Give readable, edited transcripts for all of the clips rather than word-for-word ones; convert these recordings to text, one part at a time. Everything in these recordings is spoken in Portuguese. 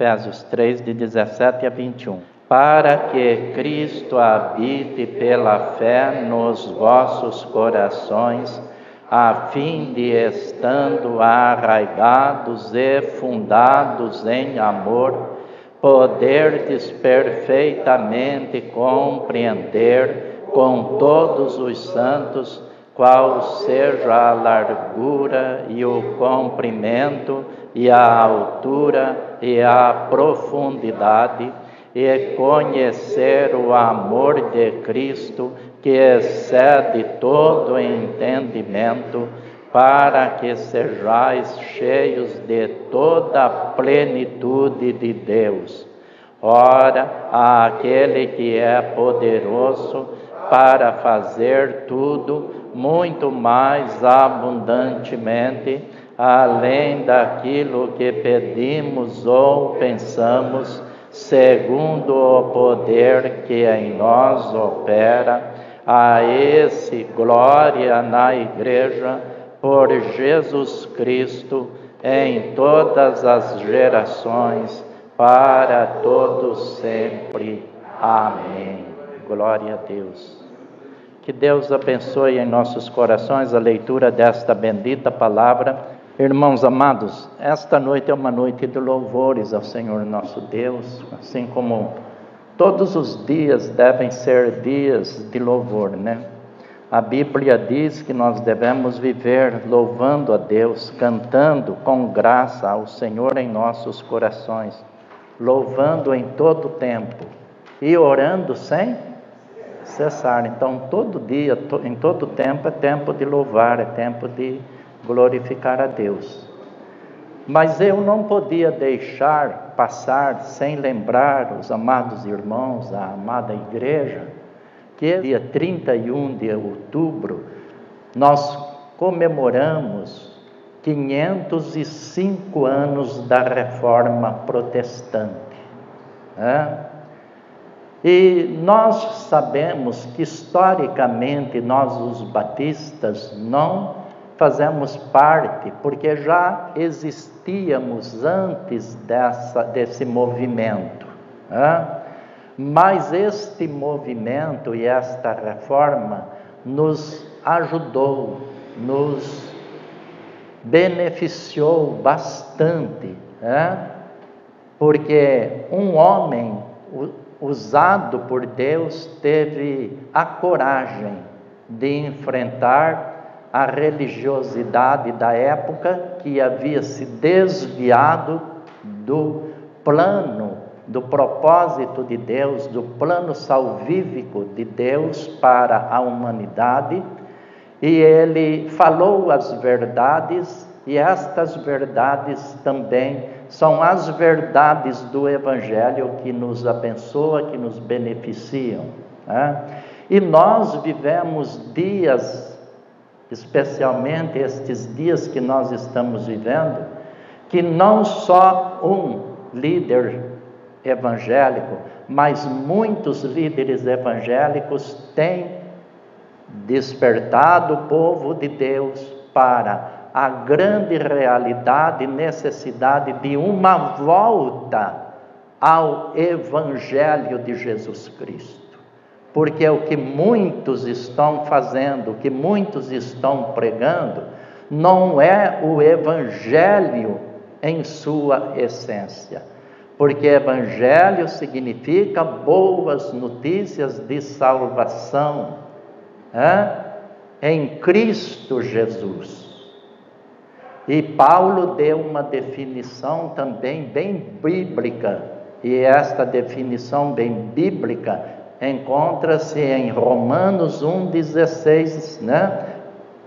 Efésios 3, de 17 a 21. Para que Cristo habite pela fé nos vossos corações, a fim de, estando arraigados e fundados em amor, poderdes perfeitamente compreender com todos os santos qual seja a largura e o comprimento e a altura e a profundidade, e conhecer o amor de Cristo, que excede todo entendimento, para que sejais cheios de toda a plenitude de Deus. Ora, aquele que é poderoso para fazer tudo muito mais abundantemente, além daquilo que pedimos ou pensamos, segundo o poder que em nós opera. A esse glória na Igreja, por Jesus Cristo, em todas as gerações, para todos sempre. Amém. Glória a Deus. Que Deus abençoe em nossos corações a leitura desta bendita palavra. Irmãos amados, esta noite é uma noite de louvores ao Senhor nosso Deus, assim como todos os dias devem ser dias de louvor, né? A Bíblia diz que nós devemos viver louvando a Deus, cantando com graça ao Senhor em nossos corações, louvando em todo tempo e orando sem cessar. Então, todo dia, em todo tempo, é tempo de louvar, é tempo de glorificar a Deus. Mas eu não podia deixar passar sem lembrar os amados irmãos, a amada igreja, que dia 31 de outubro nós comemoramos 505 anos da Reforma Protestante. E nós sabemos que historicamente nós os batistas não fazemos parte, porque já existíamos antes desse movimento. Mas este movimento e esta reforma nos ajudou, nos beneficiou bastante, porque um homem usado por Deus teve a coragem de enfrentar a religiosidade da época, que havia se desviado do plano, do propósito de Deus, do plano salvífico de Deus para a humanidade, e ele falou as verdades, e estas verdades também são as verdades do Evangelho que nos abençoa, que nos beneficiam. E nós vivemos dias, especialmente estes dias que nós estamos vivendo, que não só um líder evangélico, mas muitos líderes evangélicos têm despertado o povo de Deus para a grande realidade e necessidade de uma volta ao Evangelho de Jesus Cristo. Porque o que muitos estão fazendo, o que muitos estão pregando, não é o Evangelho em sua essência. Porque Evangelho significa boas notícias de salvação, em Cristo Jesus. E Paulo deu uma definição também bem bíblica, e esta definição bem bíblica encontra-se em Romanos 1,16,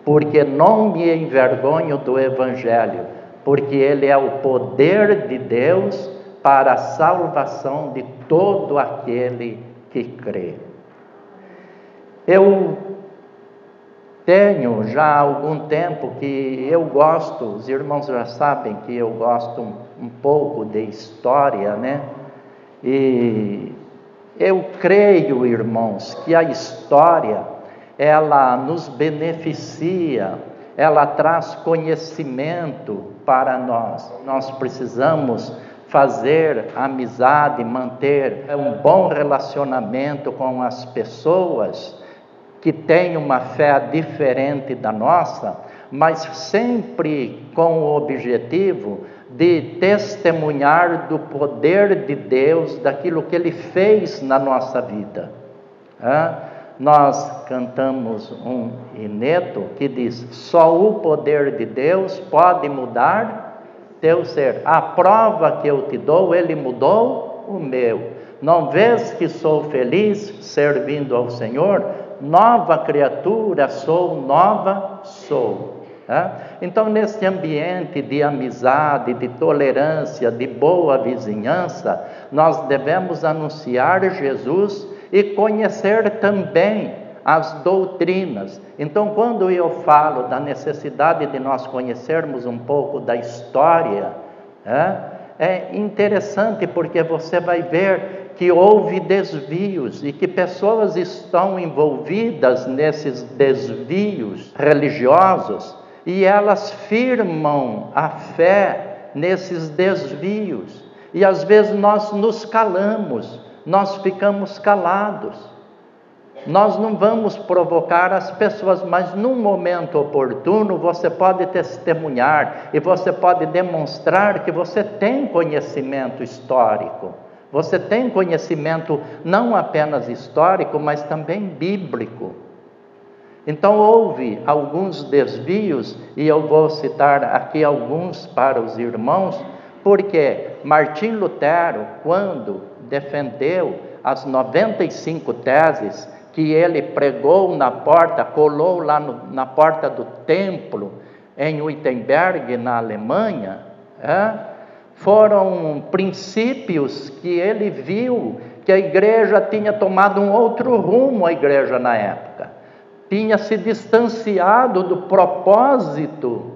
Porque não me envergonho do Evangelho, porque ele é o poder de Deus para a salvação de todo aquele que crê. Eu Tenho já há algum tempo que eu gosto, os irmãos já sabem que eu gosto um pouco de história, né? E eu creio, irmãos, que a história, ela nos beneficia, ela traz conhecimento para nós. Nós precisamos fazer amizade, manter um bom relacionamento com as pessoas que têm uma fé diferente da nossa, mas sempre com o objetivo de testemunhar do poder de Deus, daquilo que Ele fez na nossa vida. Nós cantamos um hineto que diz: só o poder de Deus pode mudar teu ser. A prova que eu te dou, Ele mudou o meu. Não vês que sou feliz servindo ao Senhor? Nova criatura sou, nova sou. Então, nesse ambiente de amizade, de tolerância, de boa vizinhança, nós devemos anunciar Jesus e conhecer também as doutrinas. Então, quando eu falo da necessidade de nós conhecermos um pouco da história, é interessante, porque você vai ver que houve desvios e que pessoas estão envolvidas nesses desvios religiosos e elas firmam a fé nesses desvios. E às vezes nós nos calamos, nós ficamos calados. Nós não vamos provocar as pessoas, mas num momento oportuno você pode testemunhar e você pode demonstrar que você tem conhecimento histórico. Você tem conhecimento não apenas histórico, mas também bíblico. Então houve alguns desvios, e eu vou citar aqui alguns para os irmãos, porque Martim Lutero, quando defendeu as 95 teses que ele pregou na porta, colou lá na porta do templo, em Wittenberg, na Alemanha, foram princípios que ele viu que a igreja tinha tomado um outro rumo, a igreja na época. Tinha se distanciado do propósito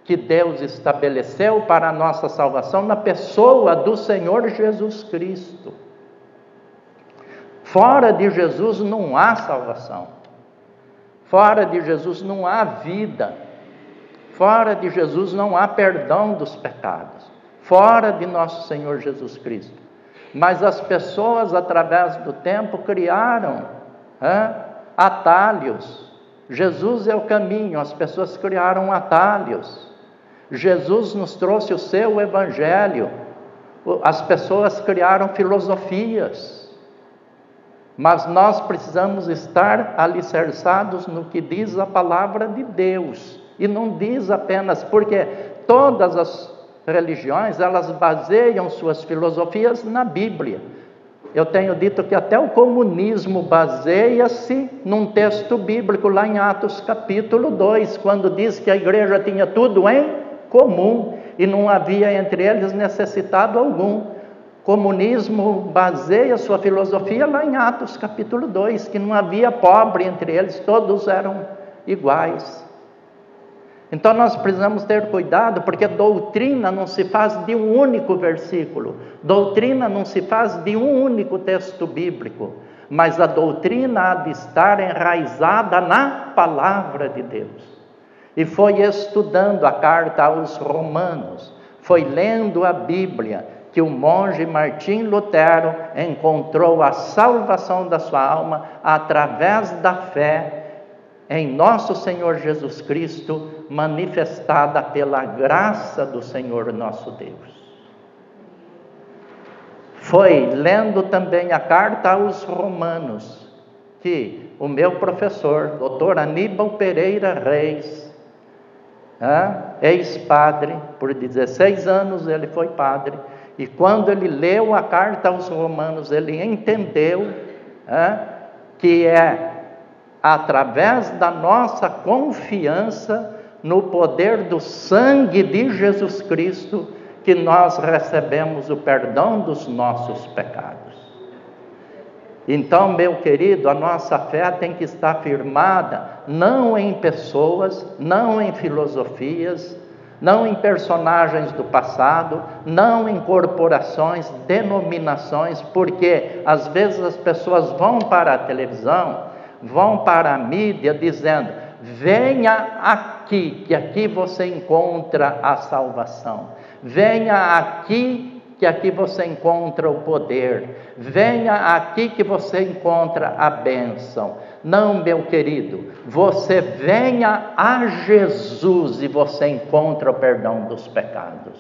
que Deus estabeleceu para a nossa salvação na pessoa do Senhor Jesus Cristo. Fora de Jesus não há salvação. Fora de Jesus não há vida. Fora de Jesus não há perdão dos pecados. Fora de nosso Senhor Jesus Cristo. Mas as pessoas, através do tempo, criaram atalhos. Jesus é o caminho, as pessoas criaram atalhos. Jesus nos trouxe o seu evangelho. As pessoas criaram filosofias. Mas nós precisamos estar alicerçados no que diz a palavra de Deus. E não diz apenas, porque todas as religiões, elas baseiam suas filosofias na Bíblia. Eu tenho dito que até o comunismo baseia-se num texto bíblico, lá em Atos capítulo 2, quando diz que a igreja tinha tudo em comum e não havia entre eles necessitado algum. Comunismo baseia sua filosofia lá em Atos capítulo 2, que não havia pobre entre eles, todos eram iguais. Então nós precisamos ter cuidado, porque doutrina não se faz de um único versículo, doutrina não se faz de um único texto bíblico, mas a doutrina há de estar enraizada na palavra de Deus. E foi estudando a carta aos Romanos, foi lendo a Bíblia, que o monge Martim Lutero encontrou a salvação da sua alma através da fé em nosso Senhor Jesus Cristo, manifestada pela graça do Senhor nosso Deus. Foi lendo também a carta aos Romanos, que o meu professor, Dr. Aníbal Pereira Reis, ex-padre, por 16 anos ele foi padre, e quando ele leu a carta aos Romanos, ele entendeu que é através da nossa confiança no poder do sangue de Jesus Cristo que nós recebemos o perdão dos nossos pecados. Então, meu querido, a nossa fé tem que estar firmada não em pessoas, não em filosofias, não em personagens do passado, não em corporações, denominações, porque às vezes as pessoas vão para a televisão, vão para a mídia dizendo: venha aqui, que aqui você encontra a salvação. Venha aqui, que aqui você encontra o poder. Venha aqui que você encontra a bênção. Não, meu querido, você venha a Jesus e você encontra o perdão dos pecados.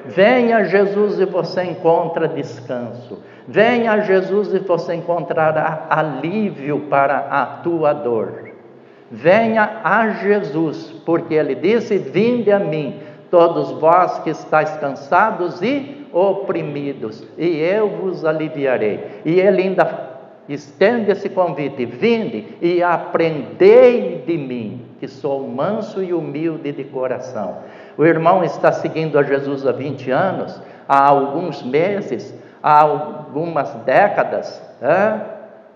Venha a Jesus e você encontra descanso. Venha a Jesus e você encontrará alívio para a tua dor. Venha a Jesus, porque Ele disse: vinde a mim, todos vós que estáis cansados e oprimidos, e eu vos aliviarei. E Ele ainda estende esse convite: vinde e aprendei de mim, que sou manso e humilde de coração. O irmão está seguindo a Jesus há 20 anos, há alguns meses, há algumas décadas,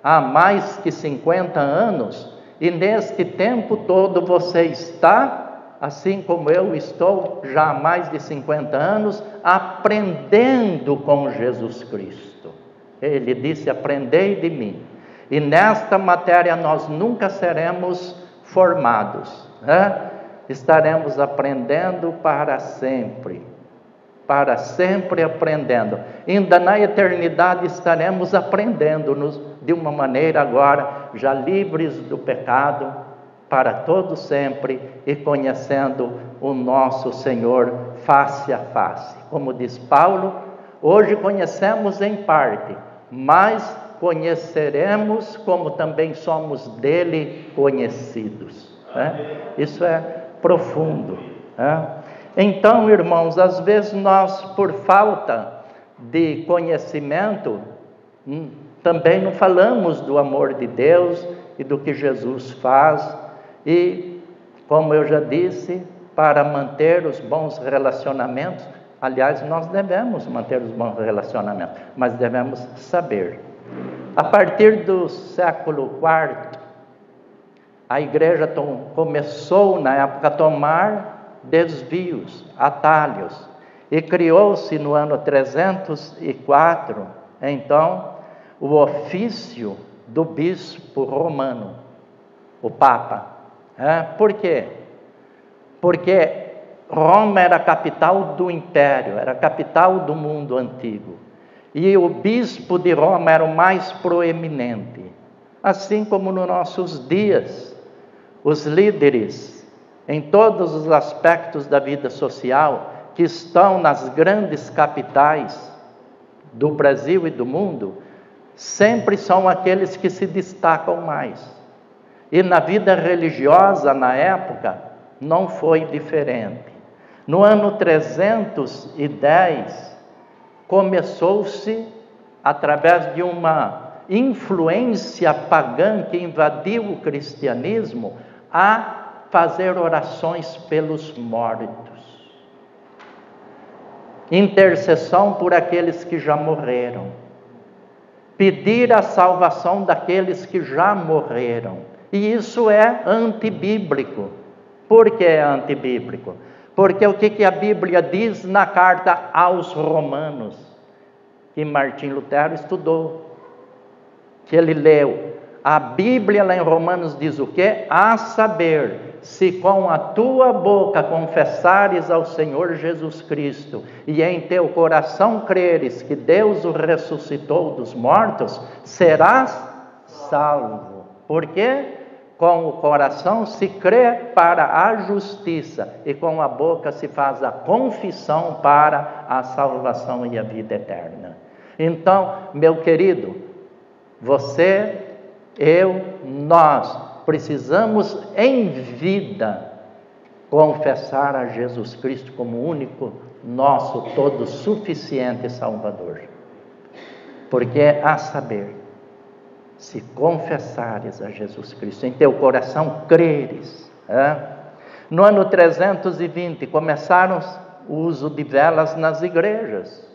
há mais que 50 anos, e neste tempo todo você está, assim como eu estou já há mais de 50 anos, aprendendo com Jesus Cristo. Ele disse: aprendei de mim. E nesta matéria nós nunca seremos formados, estaremos aprendendo para sempre aprendendo. Ainda na eternidade estaremos aprendendo de uma maneira agora, já livres do pecado, para todo sempre, e conhecendo o nosso Senhor face a face. Como diz Paulo, hoje conhecemos em parte, mas conheceremos como também somos dele conhecidos. Isso é profundo. Então, irmãos, às vezes nós, por falta de conhecimento, também não falamos do amor de Deus e do que Jesus faz. E, como eu já disse, para manter os bons relacionamentos, aliás, nós devemos manter os bons relacionamentos, mas devemos saber. A partir do século IV, a igreja começou, na época, a tomar desvios, atalhos, e criou-se no ano 304, então, o ofício do bispo romano, o Papa. Por quê? Porque Roma era a capital do império, era a capital do mundo antigo, e o bispo de Roma era o mais proeminente. Assim como nos nossos dias, os líderes em todos os aspectos da vida social, que estão nas grandes capitais do Brasil e do mundo, sempre são aqueles que se destacam mais. E na vida religiosa, na época, não foi diferente. No ano 310, começou-se, através de uma influência pagã que invadiu o cristianismo, a fazer orações pelos mortos, intercessão por aqueles que já morreram, pedir a salvação daqueles que já morreram. E isso é antibíblico. Por que é antibíblico? Porque o que a Bíblia diz na carta aos Romanos, que Martim Lutero estudou, que ele leu. A Bíblia lá em Romanos diz o quê? A saber, se com a tua boca confessares ao Senhor Jesus Cristo e em teu coração creres que Deus o ressuscitou dos mortos, serás salvo. Por quê? Com o coração se crê para a justiça e com a boca se faz a confissão para a salvação e a vida eterna. Então, meu querido, você, eu, nós precisamos em vida confessar a Jesus Cristo como único, nosso, todo suficiente Salvador. Porque a saber, se confessares a Jesus Cristo, em teu coração creres. No ano 320 começaram o uso de velas nas igrejas,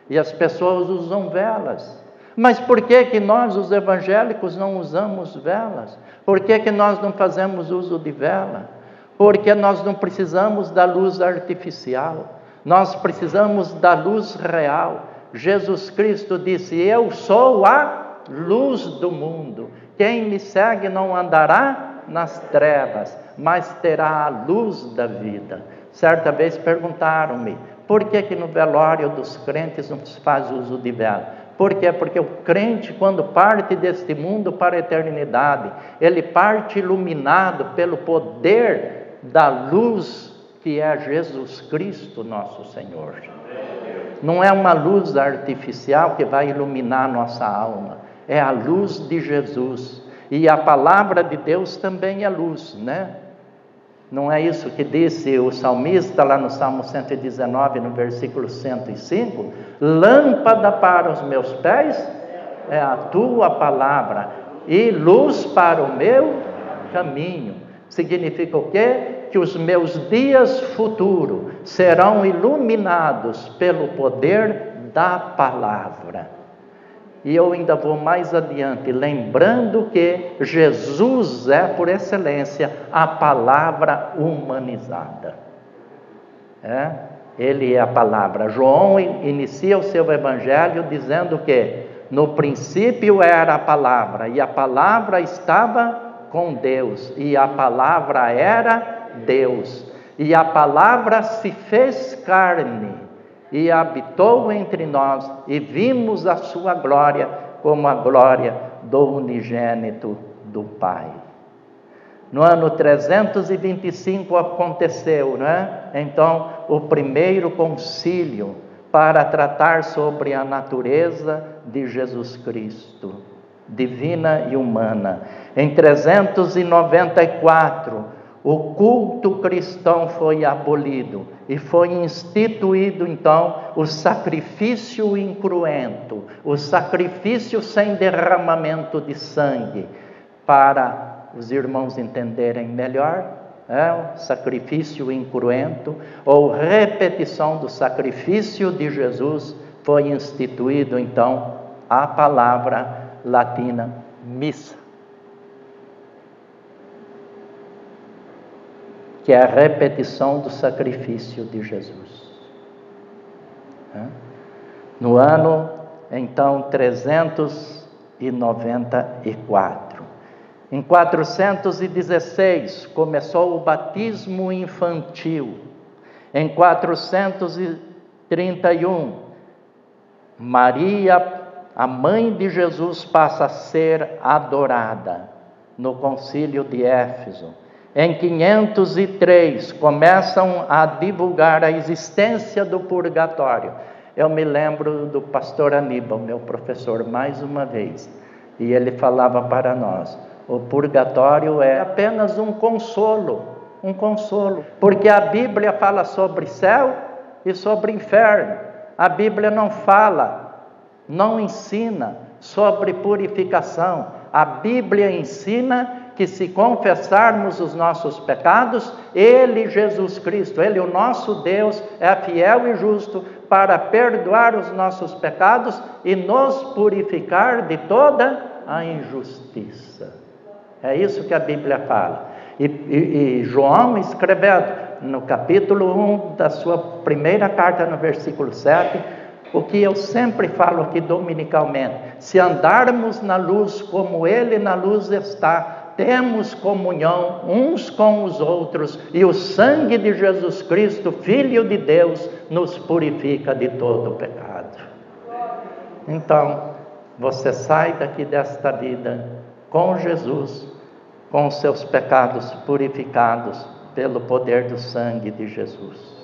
e as pessoas usam velas. Mas por que que nós, os evangélicos, não usamos velas? Por que que nós não fazemos uso de vela? Porque nós não precisamos da luz artificial, nós precisamos da luz real. Jesus Cristo disse: eu sou a luz do mundo. Quem me segue não andará nas trevas, mas terá a luz da vida. Certa vez perguntaram-me, por que que no velório dos crentes não se faz uso de vela? Por quê? Porque o crente, quando parte deste mundo para a eternidade, ele parte iluminado pelo poder da luz que é Jesus Cristo, nosso Senhor. Não é uma luz artificial que vai iluminar nossa alma, é a luz de Jesus. E a palavra de Deus também é luz, né? Não é isso que disse o salmista lá no Salmo 119, no versículo 105? Lâmpada para os meus pés é a tua palavra e luz para o meu caminho. Significa o quê? Que os meus dias futuros serão iluminados pelo poder da palavra. E eu ainda vou mais adiante, lembrando que Jesus é, por excelência, a palavra humanizada. Ele é a palavra. João inicia o seu evangelho dizendo que no princípio era a palavra, e a palavra estava com Deus, e a palavra era Deus, e a palavra se fez carne e habitou entre nós, e vimos a sua glória como a glória do unigênito do Pai. No ano 325 aconteceu, então, o primeiro concílio para tratar sobre a natureza de Jesus Cristo, divina e humana. Em 394, o culto cristão foi abolido e foi instituído então o sacrifício incruento, o sacrifício sem derramamento de sangue. Para os irmãos entenderem melhor, o sacrifício incruento ou repetição do sacrifício de Jesus, foi instituído então a palavra latina missa, que é a repetição do sacrifício de Jesus. No ano, então, 394. Em 416, começou o batismo infantil. Em 431, Maria, a mãe de Jesus, passa a ser adorada no concílio de Éfeso. Em 503, começam a divulgar a existência do purgatório. Eu me lembro do pastor Aníbal, meu professor, mais uma vez, e ele falava para nós: o purgatório é apenas um consolo, porque a Bíblia fala sobre céu e sobre inferno. A Bíblia não fala, não ensina sobre purificação. A Bíblia ensina que se confessarmos os nossos pecados, Ele, Jesus Cristo, Ele, o nosso Deus, é fiel e justo para perdoar os nossos pecados e nos purificar de toda a injustiça. É isso que a Bíblia fala. E João, escrevendo no capítulo 1 da sua primeira carta, no versículo 7, o que eu sempre falo aqui dominicalmente: se andarmos na luz como Ele na luz está, temos comunhão uns com os outros, e o sangue de Jesus Cristo, Filho de Deus, nos purifica de todo o pecado. Então, você sai daqui desta vida com Jesus, com os seus pecados purificados pelo poder do sangue de Jesus.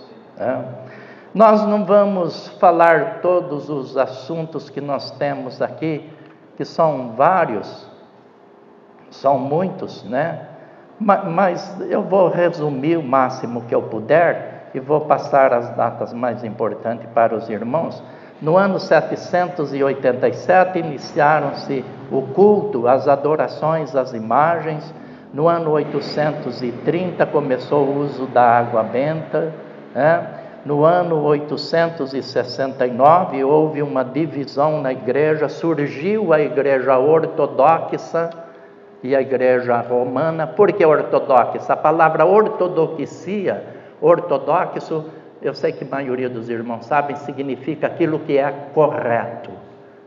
Nós não vamos falar todos os assuntos que nós temos aqui, que são vários, são muitos, mas eu vou resumir o máximo que eu puder e vou passar as datas mais importantes para os irmãos. No ano 787 iniciaram-se o culto, as adorações, as imagens. No ano 830 começou o uso da água benta, no ano 869, houve uma divisão na igreja, surgiu a igreja ortodoxa e a igreja romana. Por que ortodoxa? A palavra ortodoxia, ortodoxo, eu sei que a maioria dos irmãos sabem, significa aquilo que é correto.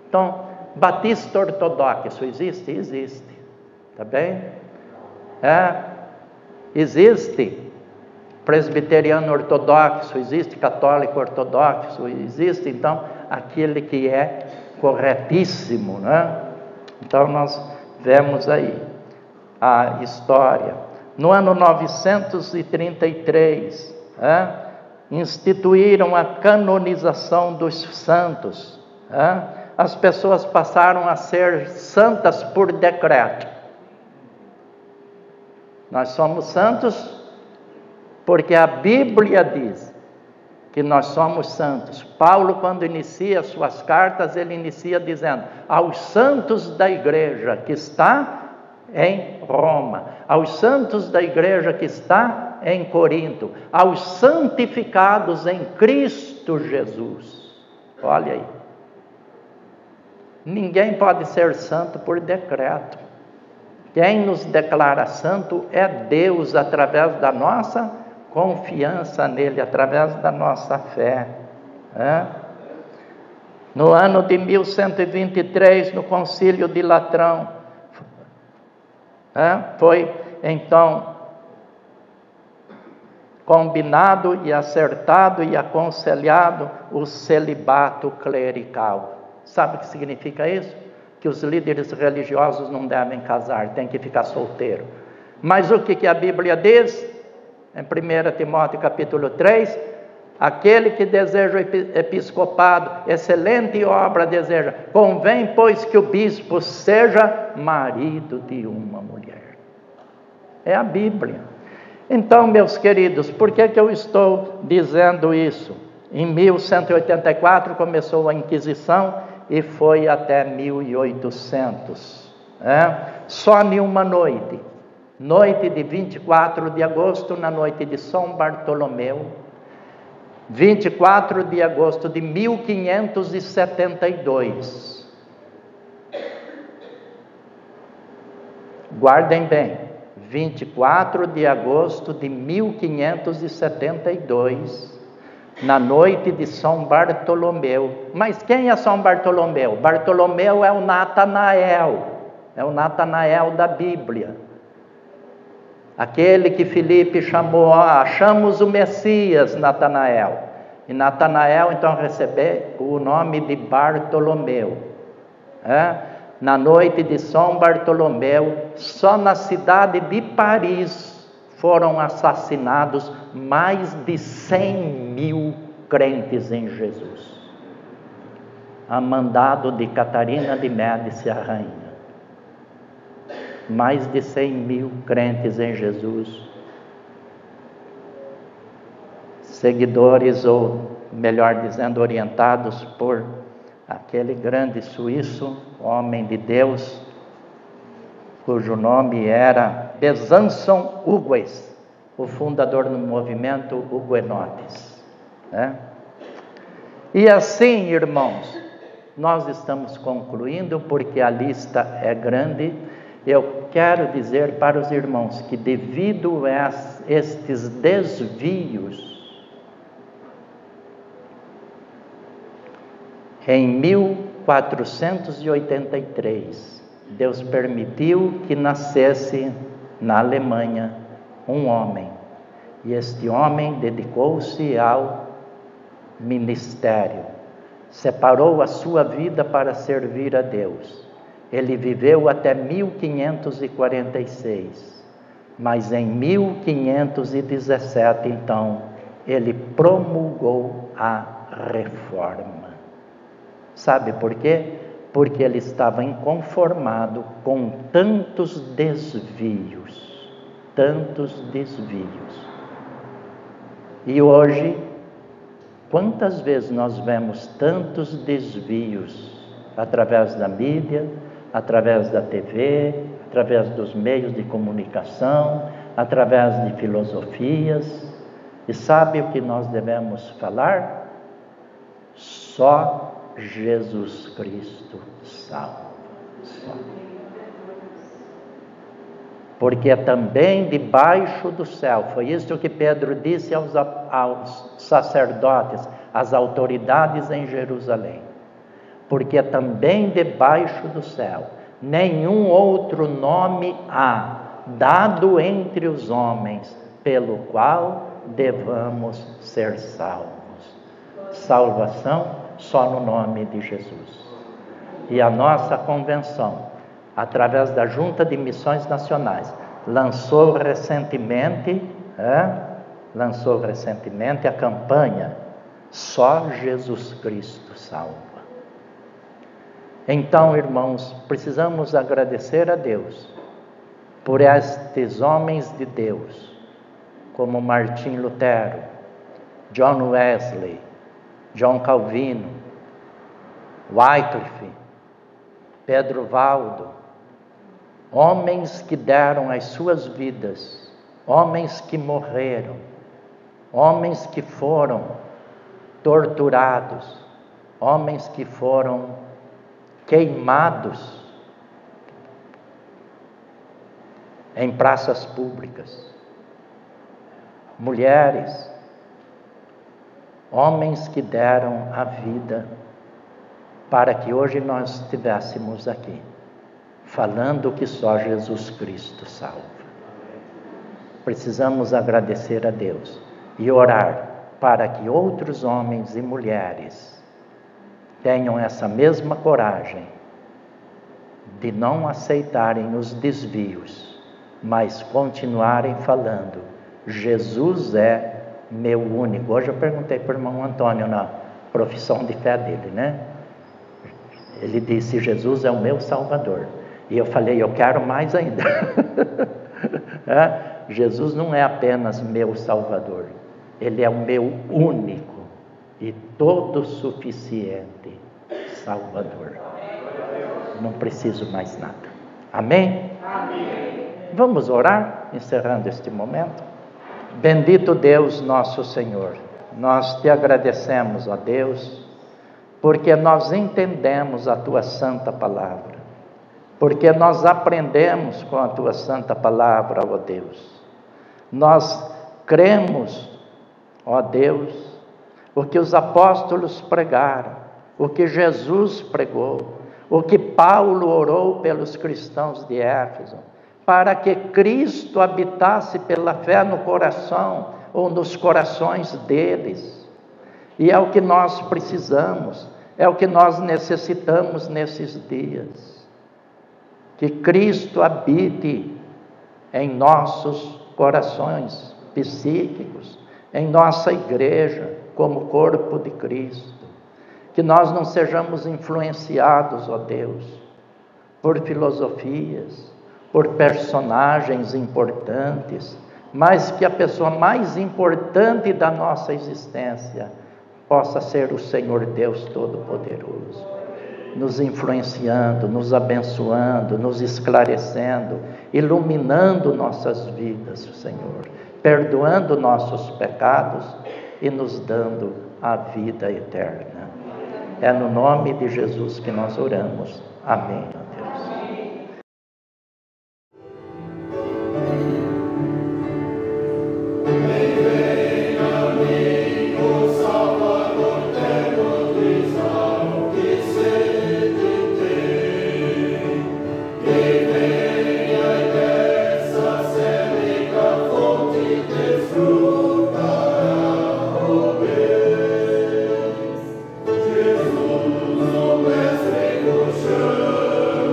Então, batista ortodoxo existe? Existe. Tá bem? Existe. Presbiteriano ortodoxo existe, católico ortodoxo existe, então aquele que é corretíssimo, né? Então nós vemos aí a história. No ano 933, instituíram a canonização dos santos. As pessoas passaram a ser santas por decreto. Nós somos santos porque a Bíblia diz que nós somos santos. Paulo, quando inicia suas cartas, ele inicia dizendo: aos santos da igreja que está em Roma, aos santos da igreja que está em Corinto, aos santificados em Cristo Jesus. Olha aí. Ninguém pode ser santo por decreto. Quem nos declara santo é Deus, através da nossa confiança nele, através da nossa fé. No ano de 1123, no Concílio de Latrão, foi então combinado e acertado e aconselhado o celibato clerical. Sabe o que significa isso? Que os líderes religiosos não devem casar, tem que ficar solteiro. Mas o que a Bíblia diz? Em 1 Timóteo capítulo 3, aquele que deseja o episcopado, excelente obra deseja, convém, pois, que o bispo seja marido de uma mulher. É a Bíblia. Então, meus queridos, por que eu estou dizendo isso? Em 1184 começou a Inquisição e foi até 1800. Só em uma noite. Noite de 24 de agosto, na noite de São Bartolomeu, 24 de agosto de 1572. Guardem bem, 24 de agosto de 1572, na noite de São Bartolomeu. Mas quem é São Bartolomeu? Bartolomeu é o Natanael, da Bíblia. Aquele que Filipe chamou, achamos o Messias, Natanael. E Natanael então recebeu o nome de Bartolomeu. Na noite de São Bartolomeu, só na cidade de Paris foram assassinados mais de 100.000 crentes em Jesus. A mandado de Catarina de Médici, a rainha. Mais de 100.000 crentes em Jesus, seguidores, ou melhor dizendo, orientados por aquele grande suíço, homem de Deus, cujo nome era Besançon Hugues, o fundador do movimento Huguenotes. E assim, irmãos, nós estamos concluindo, porque a lista é grande. Eu quero dizer para os irmãos que, devido a estes desvios, em 1483, Deus permitiu que nascesse na Alemanha um homem. E este homem dedicou-se ao ministério, separou a sua vida para servir a Deus. Ele viveu até 1546, mas em 1517, então, ele promulgou a reforma. Sabe por quê? Porque ele estava inconformado com tantos desvios. E hoje, quantas vezes nós vemos tantos desvios através da mídia, através da TV, através dos meios de comunicação, através de filosofias, E sabe o que nós devemos falar? Só Jesus Cristo salva. Só. Porque também debaixo do céu, foi isso que Pedro disse aos sacerdotes, às autoridades em Jerusalém. Porque também debaixo do céu, nenhum outro nome há dado entre os homens, pelo qual devamos ser salvos. Salvação só no nome de Jesus. E a nossa convenção, através da Junta de Missões Nacionais, lançou recentemente a campanha Só Jesus Cristo salva. Então, irmãos, precisamos agradecer a Deus por estes homens de Deus, como Martim Lutero, John Wesley, John Calvino, Wycliffe, Pedro Valdo, homens que deram as suas vidas, homens que morreram, homens que foram torturados, homens que foram queimados em praças públicas, mulheres, homens que deram a vida para que hoje nós estivéssemos aqui, falando que só Jesus Cristo salva. Precisamos agradecer a Deus e orar para que outros homens e mulheres tenham essa mesma coragem de não aceitarem os desvios, mas continuarem falando: Jesus é meu único. Hoje eu perguntei para o irmão Antônio na profissão de fé dele, né? Ele disse: Jesus é o meu Salvador. E eu falei: eu quero mais ainda. Jesus não é apenas meu Salvador, Ele é o meu único e todo suficiente Salvador. Não preciso mais nada. Amém? Amém. Vamos orar, encerrando este momento. Bendito Deus nosso Senhor, nós te agradecemos, ó Deus, porque nós entendemos a tua santa palavra, porque nós aprendemos com a tua santa palavra, ó Deus. Nós cremos, ó Deus, o que os apóstolos pregaram, o que Jesus pregou, o que Paulo orou pelos cristãos de Éfeso, para que Cristo habitasse pela fé no coração ou nos corações deles. E é o que nós precisamos, é o que nós necessitamos nesses dias. Que Cristo habite em nossos corações psíquicos, em nossa igreja, como corpo de Cristo. Que nós não sejamos influenciados, ó Deus, por filosofias, por personagens importantes, mas que a pessoa mais importante da nossa existência possa ser o Senhor Deus Todo-Poderoso, nos influenciando, nos abençoando, nos esclarecendo, iluminando nossas vidas, Senhor, perdoando nossos pecados e nos dando a vida eterna. É no nome de Jesus que nós oramos. Amém, ó Deus. Jesus, o mestre do chão.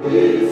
Isso.